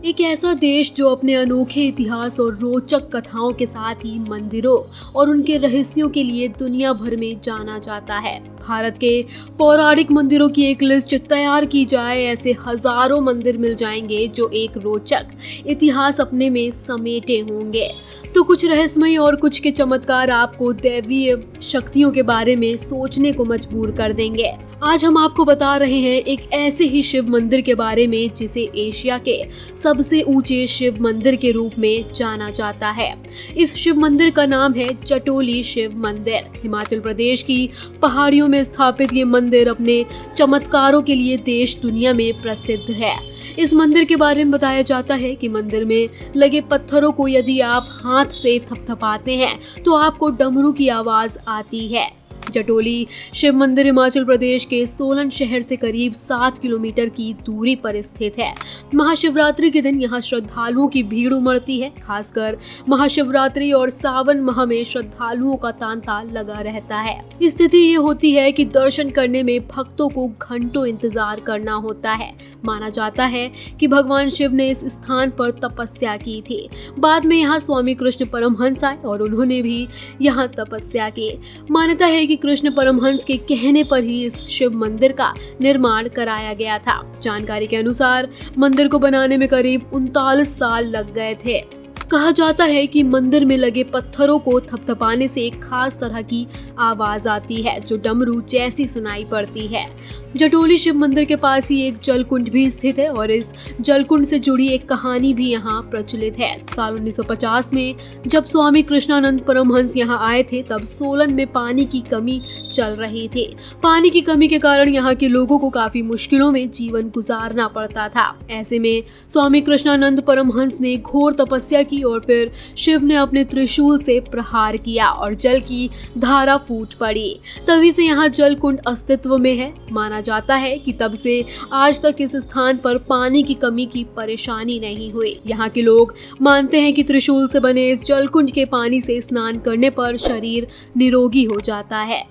एक ऐसा देश जो अपने अनोखे इतिहास और रोचक कथाओं के साथ ही मंदिरों और उनके रहस्यों के लिए दुनिया भर में जाना जाता है। भारत के पौराणिक मंदिरों की एक लिस्ट तैयार की जाए, ऐसे हजारों मंदिर मिल जाएंगे जो एक रोचक इतिहास अपने में समेटे होंगे। तो कुछ रहस्यमय और कुछ के चमत्कार आपको दैवीय शक्तियों के बारे में सोचने को मजबूर कर देंगे। आज हम आपको बता रहे हैं एक ऐसे ही शिव मंदिर के बारे में जिसे एशिया के सबसे ऊंचे शिव मंदिर के रूप में जाना जाता है। इस शिव मंदिर का नाम है जटोली शिव मंदिर। हिमाचल प्रदेश की पहाड़ियों में स्थापित ये मंदिर अपने चमत्कारों के लिए देश दुनिया में प्रसिद्ध है। इस मंदिर के बारे में बताया जाता है कि मंदिर में लगे पत्थरों को यदि आप हाथ से थपथपाते हैं तो आपको डमरू की आवाज आती है। जटोली शिव मंदिर हिमाचल प्रदेश के सोलन शहर से करीब 7 किलोमीटर की दूरी पर स्थित है। महाशिवरात्रि के दिन यहाँ श्रद्धालुओं की भीड़ उमड़ती है। खासकर महाशिवरात्रि और सावन माह में श्रद्धालुओं का तांता लगा रहता है। स्थिति ये होती है कि दर्शन करने में भक्तों को घंटों इंतजार करना होता है। माना जाता है कि भगवान शिव ने इस स्थान पर तपस्या की थी। बाद में यहाँ स्वामी कृष्ण परमहंस आए और उन्होंने भी यहाँ तपस्या की। मान्यता है कि कृष्ण परमहंस के कहने पर ही इस शिव मंदिर का निर्माण कराया गया था। जानकारी के अनुसार मंदिर को बनाने में करीब 39 साल लग गए थे। कहा जाता है कि मंदिर में लगे पत्थरों को थपथपाने से एक खास तरह की आवाज आती है जो डमरू जैसी सुनाई पड़ती है। जटोली शिव मंदिर के पास ही एक जलकुंड भी स्थित है और इस जलकुंड से जुड़ी एक कहानी भी यहाँ प्रचलित है। साल 1950 में जब स्वामी कृष्णानंद परमहंस यहाँ आए थे तब सोलन में पानी की कमी चल रही थी। पानी की कमी के कारण यहाँ के लोगों को काफी मुश्किलों में जीवन गुजारना पड़ता था। ऐसे में स्वामी कृष्णानंद परमहंस ने घोर तपस्या की और फिर शिव ने अपने त्रिशूल से प्रहार किया और जल की धारा फूट पड़ी। तभी से यहाँ जलकुंड अस्तित्व में है। माना जाता है कि तब से आज तक इस स्थान पर पानी की कमी की परेशानी नहीं हुई। यहाँ के लोग मानते हैं कि त्रिशूल से बने इस जलकुंड के पानी से स्नान करने पर शरीर निरोगी हो जाता है।